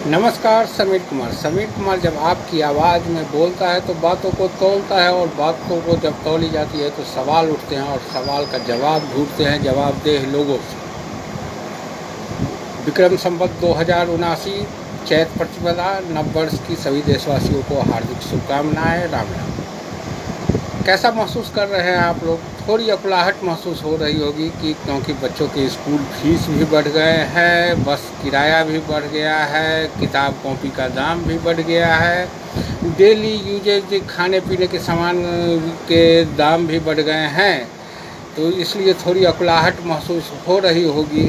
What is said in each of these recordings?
नमस्कार। समीर कुमार जब आपकी आवाज़ में बोलता है तो बातों को तौलता है, और बातों को जब तौली जाती है तो सवाल उठते हैं, और सवाल का जवाब ढूंढते हैं जवाबदेह लोगों से। विक्रम संवत 2079 चैत प्रतिपदा नव वर्ष की सभी देशवासियों को हार्दिक शुभकामनाएं। राम राम। कैसा महसूस कर रहे हैं आप लोग? थोड़ी अकुलाहट महसूस हो रही होगी कि क्योंकि बच्चों के स्कूल फीस भी बढ़ गए हैं, बस किराया भी बढ़ गया है, किताब कॉपी का दाम भी बढ़ गया है, डेली यूजेज खाने पीने के सामान के दाम भी बढ़ गए हैं। तो इसलिए थोड़ी अकुलाहट महसूस हो रही होगी,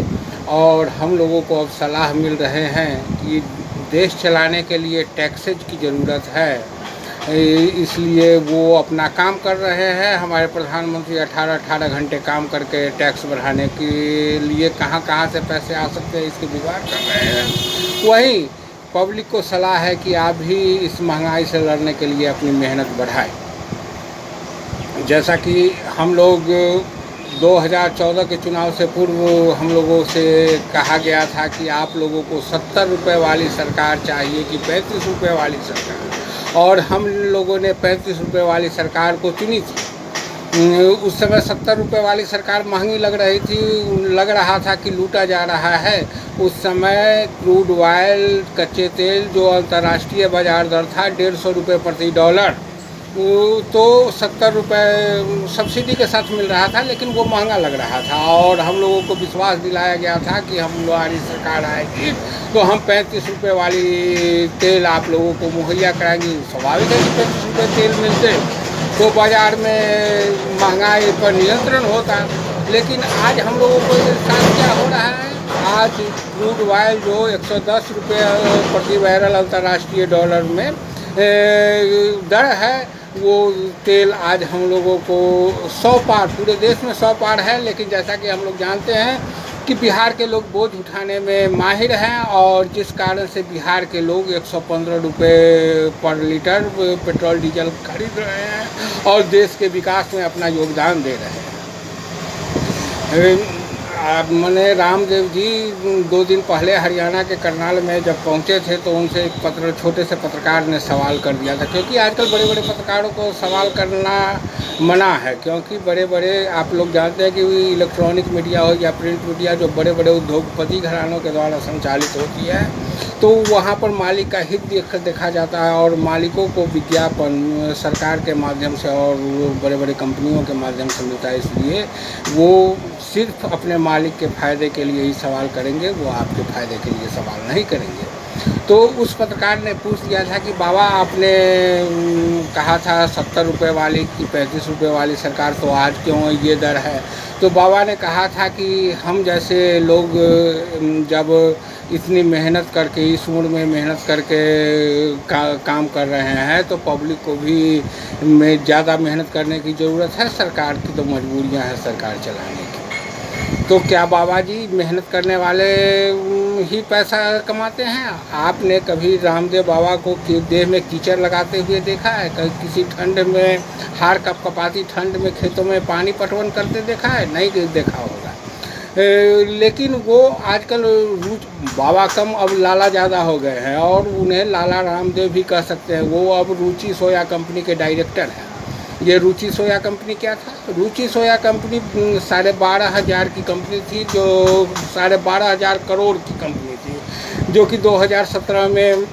और हम लोगों को अब सलाह मिल रहे हैं कि देश चलाने के लिए टैक्सेज की ज़रूरत है। इसलिए वो अपना काम कर रहे हैं। हमारे प्रधानमंत्री 18-18 घंटे काम करके टैक्स बढ़ाने के लिए कहाँ कहाँ से पैसे आ सकते हैं इसकी जुगाड़ कर रहे हैं। वहीं पब्लिक को सलाह है कि आप भी इस महंगाई से लड़ने के लिए अपनी मेहनत बढ़ाएं। जैसा कि हम लोग 2014 के चुनाव से पूर्व हम लोगों से कहा गया था कि आप लोगों को 70 रुपये वाली सरकार चाहिए कि 35 रुपये वाली सरकार, और हम लोगों ने 35 रुपये वाली सरकार को चुनी थी। उस समय 70 रुपये वाली सरकार महंगी लग रही थी, लग रहा था कि लूटा जा रहा है। उस समय क्रूड ऑयल, कच्चे तेल जो अंतर्राष्ट्रीय बाजार दर था 150 रुपये प्रति डॉलर, तो 70 रुपये सब्सिडी के साथ मिल रहा था, लेकिन वो महंगा लग रहा था। और हम लोगों को विश्वास दिलाया गया था कि हम हमारी सरकार आएगी तो हम 35 रुपये वाली तेल आप लोगों को मुहैया कराएंगे। स्वाभाविक है कि 35 रुपये तेल मिलते तो बाज़ार में महंगाई पर नियंत्रण होता। लेकिन आज हम लोगों को साथ क्या हो रहा है? आज क्रूड ऑयल जो 110 रुपये प्रति बैरल अंतर्राष्ट्रीय डॉलर में दर है, वो तेल आज हम लोगों को 100 पार, पूरे देश में 100 पार है। लेकिन जैसा कि हम लोग जानते हैं कि बिहार के लोग बोझ उठाने में माहिर हैं, और जिस कारण से बिहार के लोग 115 रुपये पर लीटर पेट्रोल डीजल खरीद रहे हैं और देश के विकास में अपना योगदान दे रहे हैं। मैंने रामदेव जी 2 दिन पहले हरियाणा के करनाल में जब पहुंचे थे तो उनसे एक छोटे से पत्रकार ने सवाल कर दिया था, क्योंकि आजकल बड़े बड़े पत्रकारों को सवाल करना मना है। क्योंकि बड़े बड़े, आप लोग जानते हैं कि इलेक्ट्रॉनिक मीडिया हो या प्रिंट मीडिया जो बड़े बड़े उद्योगपति घरानों के द्वारा संचालित होती है, तो वहाँ पर मालिक का हित देखा जाता है, और मालिकों को विज्ञापन सरकार के माध्यम से और बड़े बड़े कंपनियों के माध्यम से मिलता है। इसलिए वो सिर्फ अपने मालिक के फ़ायदे के लिए ही सवाल करेंगे, वो आपके फ़ायदे के लिए सवाल नहीं करेंगे। तो उस पत्रकार ने पूछ लिया था कि बाबा आपने कहा था 70 रुपये वाली कि 35 रुपये वाली सरकार, तो आज क्यों ये दर है? तो बाबा ने कहा था कि हम जैसे लोग जब इतनी मेहनत करके, इस उम्र में मेहनत करके काम कर रहे हैं, तो पब्लिक को भी में ज़्यादा मेहनत करने की ज़रूरत है। सरकार की तो मजबूरियां हैं सरकार चलाने की। तो क्या बाबा जी मेहनत करने वाले ही पैसा कमाते हैं? आपने कभी रामदेव बाबा को देह में कीचड़ लगाते हुए देखा है? कभी किसी ठंड में, हाड़ कपकपाती ठंड में खेतों में पानी पटवन करते देखा है? नहीं देखा होगा। लेकिन वो आजकल बाबा कम, अब लाला ज़्यादा हो गए हैं, और उन्हें लाला रामदेव भी कह सकते हैं। वो अब रुचि सोया कंपनी के डायरेक्टर हैं। ये रुचि सोया कंपनी क्या था? रुचि सोया कंपनी 12,500 की कंपनी थी, जो 12,500 करोड़ की कंपनी थी, जो कि 2017 में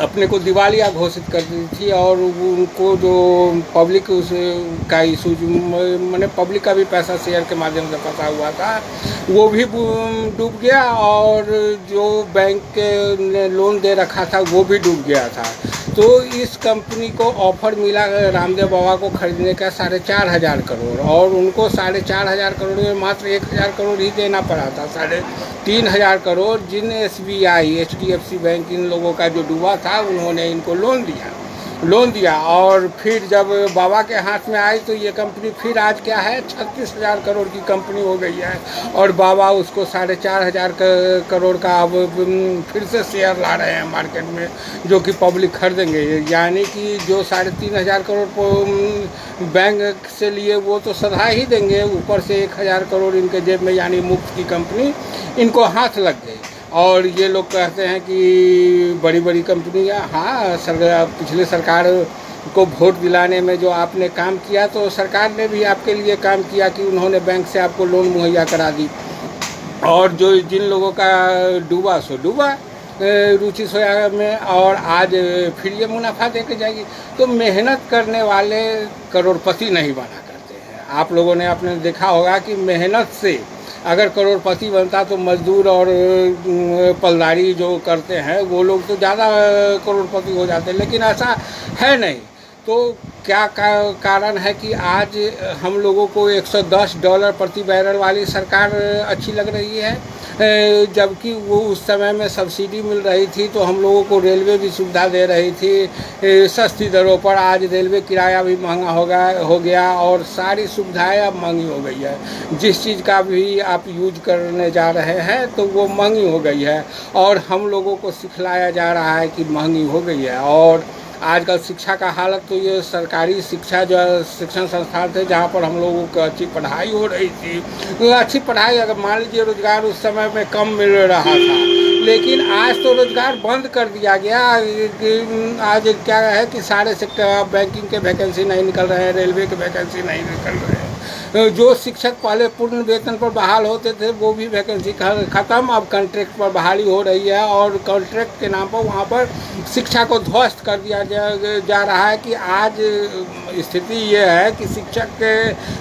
अपने को दिवालिया घोषित कर दी थी। और उनको जो पब्लिक का इशू, मैंने पब्लिक का भी पैसा शेयर के माध्यम से फंसा हुआ था, वो भी डूब गया, और जो बैंक के ने लोन दे रखा था वो भी डूब गया था। तो इस कंपनी को ऑफर मिला रामदेव बाबा को खरीदने का 4,500 करोड़, और उनको 4,500 करोड़ में मात्र 1,000 करोड़ ही देना पड़ा था। 3,500 करोड़ जिन SBI, HDFC बैंक, इन लोगों का जो डूबा था, उन्होंने इनको लोन दिया। और फिर जब बाबा के हाथ में आई तो ये कंपनी फिर आज क्या है, 36,000 करोड़ की कंपनी हो गई है, और बाबा उसको 4,500 करोड़ का अब फिर से शेयर ला रहे हैं मार्केट में, जो कि पब्लिक खरीदेंगे। यानी कि जो 3,500 करोड़ को बैंक से लिए वो तो सधा ही देंगे, ऊपर से 1,000 करोड़ इनके जेब में, यानी मुफ्त की कंपनी इनको हाथ लग गई। और ये लोग कहते हैं कि बड़ी बड़ी कंपनियां, हाँ पिछले सरकार को वोट दिलाने में जो आपने काम किया तो सरकार ने भी आपके लिए काम किया कि उन्होंने बैंक से आपको लोन मुहैया करा दी। और जो जिन लोगों का डूबा सो डूबा रुचि सोया में, और आज फिर ये मुनाफा दे के जाएगी। तो मेहनत करने वाले करोड़पति नहीं बना करते हैं। आप लोगों ने आपने देखा होगा कि मेहनत से अगर करोड़पति बनता तो मजदूर और पलदारी जो करते हैं वो लोग तो ज़्यादा करोड़पति हो जाते, लेकिन ऐसा है नहीं। तो क्या कारण है कि आज हम लोगों को $110 प्रति बैरल वाली सरकार अच्छी लग रही है, जबकि वो उस समय में सब्सिडी मिल रही थी तो हम लोगों को रेलवे भी सुविधा दे रही थी सस्ती दरों पर। आज रेलवे किराया भी महंगा हो गया और सारी सुविधाएं अब महंगी हो गई है। जिस चीज़ का भी आप यूज करने जा रहे हैं तो वो महंगी हो गई है, और हम लोगों को सिखलाया जा रहा है कि महंगी हो गई है। और आजकल शिक्षा का हालत तो ये सरकारी शिक्षण संस्थान थे जहाँ पर हम लोगों को अच्छी पढ़ाई हो रही थी, तो अच्छी पढ़ाई, अगर मान लीजिए रोजगार उस समय में कम मिल रहा था, लेकिन आज तो रोजगार बंद कर दिया गया। आज क्या है कि सारे सेक्टर, बैंकिंग के वैकेंसी नहीं निकल रहे हैं, रेलवे के वैकेंसी नहीं निकल रहे हैं। जो शिक्षक पहले पूर्ण वेतन पर बहाल होते थे वो भी वैकेंसी ख़त्म, अब कॉन्ट्रैक्ट पर बहाली हो रही है, और कॉन्ट्रैक्ट के नाम पर वहाँ पर शिक्षा को ध्वस्त कर दिया जा रहा है। कि आज स्थिति ये है कि शिक्षक के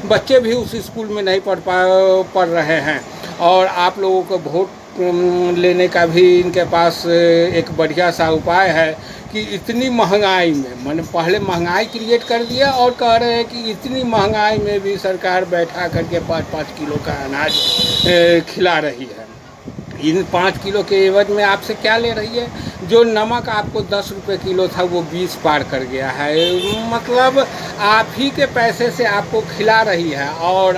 बच्चे भी उस स्कूल में नहीं पढ़ रहे हैं। और आप लोगों को वोट लेने का भी इनके पास एक बढ़िया सा उपाय है कि इतनी महंगाई में, मैंने पहले महंगाई क्रिएट कर दिया और कह रहे हैं कि इतनी महंगाई में भी सरकार बैठा करके 5-5 किलो का अनाज खिला रही है। इन 5 किलो के एवज में आपसे क्या ले रही है? जो नमक आपको 10 रुपये किलो था वो 20 पार कर गया है। मतलब आप ही के पैसे से आपको खिला रही है, और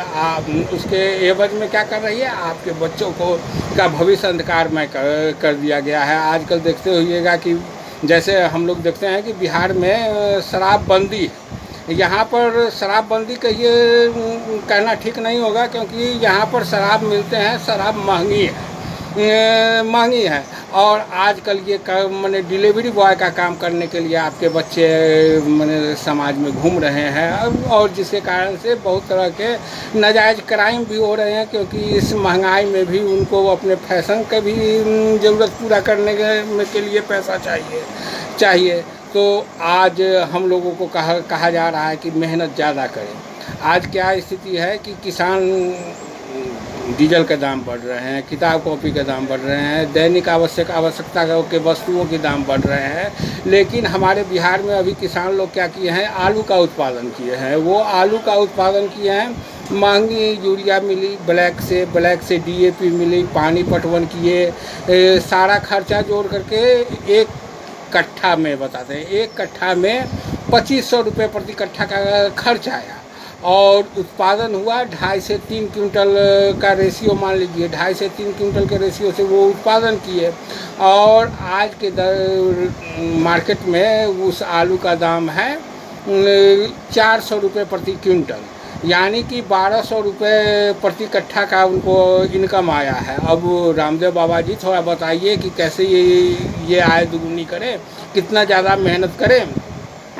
उसके एवज में क्या कर रही है? आपके बच्चों को का भविष्य अंधकार में कर दिया गया है। आजकल देखते होइएगा कि जैसे हम लोग देखते हैं कि बिहार में शराबबंदी है। यहाँ पर शराबबंदी कहिए कहना ठीक नहीं होगा, क्योंकि यहाँ पर शराब मिलते हैं, शराब महंगी है। और आजकल ये मैंने डिलीवरी बॉय का काम करने के लिए आपके बच्चे मैंने समाज में घूम रहे हैं, और जिसके कारण से बहुत तरह के नाजायज़ क्राइम भी हो रहे हैं, क्योंकि इस महंगाई में भी उनको अपने फैशन का भी ज़रूरत पूरा करने के लिए पैसा चाहिए। तो आज हम लोगों को कहा जा रहा है कि मेहनत ज़्यादा करें। आज क्या स्थिति है कि किसान, डीजल के दाम बढ़ रहे हैं, किताब कॉपी के दाम बढ़ रहे हैं, दैनिक आवश्यकता के वस्तुओं के दाम बढ़ रहे हैं, लेकिन हमारे बिहार में अभी किसान लोग क्या किए हैं? आलू का उत्पादन किए हैं। वो आलू का उत्पादन किए हैं, महंगी यूरिया मिली, ब्लैक से DAP मिली, पानी पटवन किए, सारा खर्चा जोड़ करके एक कट्ठा में बताते हैं, एक कट्ठा में 2500 रुपये प्रति कट्ठा का खर्च आया, और उत्पादन हुआ 2.5 से 3 क्विंटल का रेशियो, मान लीजिए 2.5 से 3 क्विंटल के रेशियो से वो उत्पादन किए। और आज के मार्केट में उस आलू का दाम है 400 रुपये प्रति क्विंटल, यानी कि 1200 रुपये प्रति कट्ठा का उनको इनकम आया है। अब रामदेव बाबा जी थोड़ा बताइए कि कैसे ये आय दुगुनी करें, कितना ज़्यादा मेहनत करें।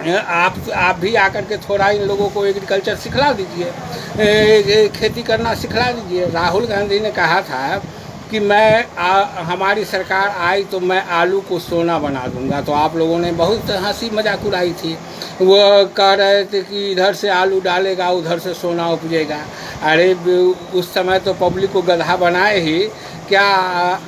आप भी आकर के थोड़ा इन लोगों को एग्रीकल्चर सिखला दीजिए, खेती करना सिखला दीजिए। राहुल गांधी ने कहा था कि हमारी सरकार आई तो मैं आलू को सोना बना दूंगा, तो आप लोगों ने बहुत हंसी मजाक उड़ाई थी। वो कह रहे थे कि इधर से आलू डालेगा उधर से सोना उपजेगा। अरे उस समय तो पब्लिक को गधा बनाए ही क्या?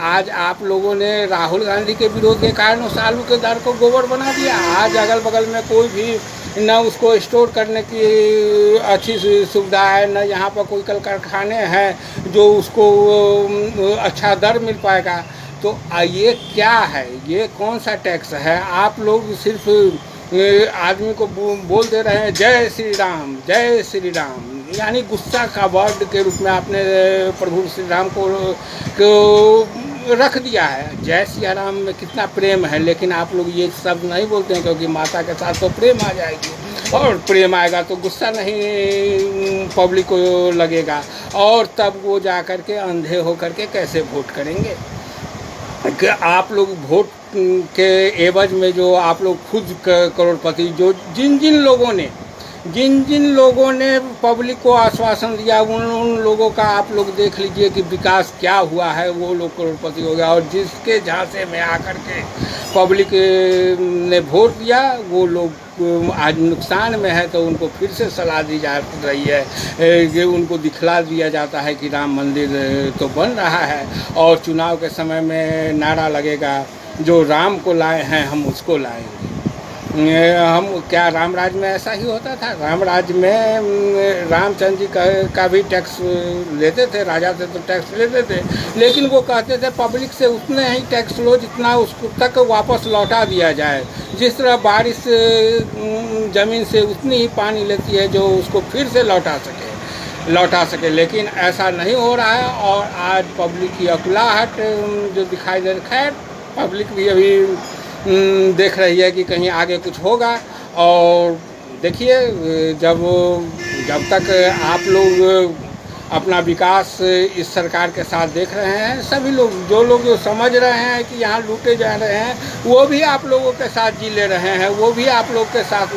आज आप लोगों ने राहुल गांधी के विरोध के कारण उस आलू के दर को गोबर बना दिया। आज अगल बगल में कोई भी न उसको स्टोर करने की अच्छी सुविधा है, न यहाँ पर कोई कल कारखाने हैं जो उसको अच्छा दर मिल पाएगा। तो ये क्या है? ये कौन सा टैक्स है? आप लोग सिर्फ आदमी को बोल दे रहे हैं जय श्री राम, जय श्री राम, यानी गुस्सा का वर्ड के रूप में आपने प्रभु श्री राम को रख दिया है। जय सिया राम में कितना प्रेम है, लेकिन आप लोग ये शब्द नहीं बोलते हैं, क्योंकि माता के साथ तो प्रेम आ जाएगी, और प्रेम आएगा तो गुस्सा नहीं पब्लिक को लगेगा, और तब वो जा कर के अंधे हो कर के कैसे वोट करेंगे। कि आप लोग वोट के एवज में जो आप लोग खुद करोड़पति, जो जिन जिन लोगों ने पब्लिक को आश्वासन दिया, उन लोगों का आप लोग देख लीजिए कि विकास क्या हुआ है, वो लोग करोड़पति हो गया। और जिसके झांसे में आकर के पब्लिक ने वोट दिया, वो लोग आज नुकसान में है, तो उनको फिर से सलाह दी जा रही है कि उनको दिखला दिया जाता है कि राम मंदिर तो बन रहा है, और चुनाव के समय में नारा लगेगा, जो राम को लाए हैं हम उसको लाएंगे। हम क्या राम राज्य में ऐसा ही होता था? राम राज्य में रामचंद्र जी का भी टैक्स लेते थे, राजा से तो टैक्स लेते थे, लेकिन वो कहते थे पब्लिक से उतने ही टैक्स लो जितना उसको तक वापस लौटा दिया जाए। जिस तरह बारिश ज़मीन से उतनी ही पानी लेती है जो उसको फिर से लौटा सके, लेकिन ऐसा नहीं हो रहा है। और आज पब्लिक की अकुलाहट जो दिखाई दे रही, खैर पब्लिक भी अभी देख रही है कि कहीं आगे कुछ होगा। और देखिए, जब तक आप लोग अपना विकास इस सरकार के साथ देख रहे हैं, सभी लोग जो समझ रहे हैं कि यहाँ लूटे जा रहे हैं, वो भी आप लोगों के साथ जी ले रहे हैं, वो भी आप लोग के साथ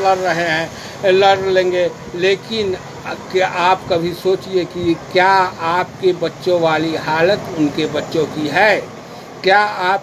लड़ लेंगे। लेकिन आप कभी सोचिए कि क्या आपके बच्चों वाली हालत उनके बच्चों की है? क्या आप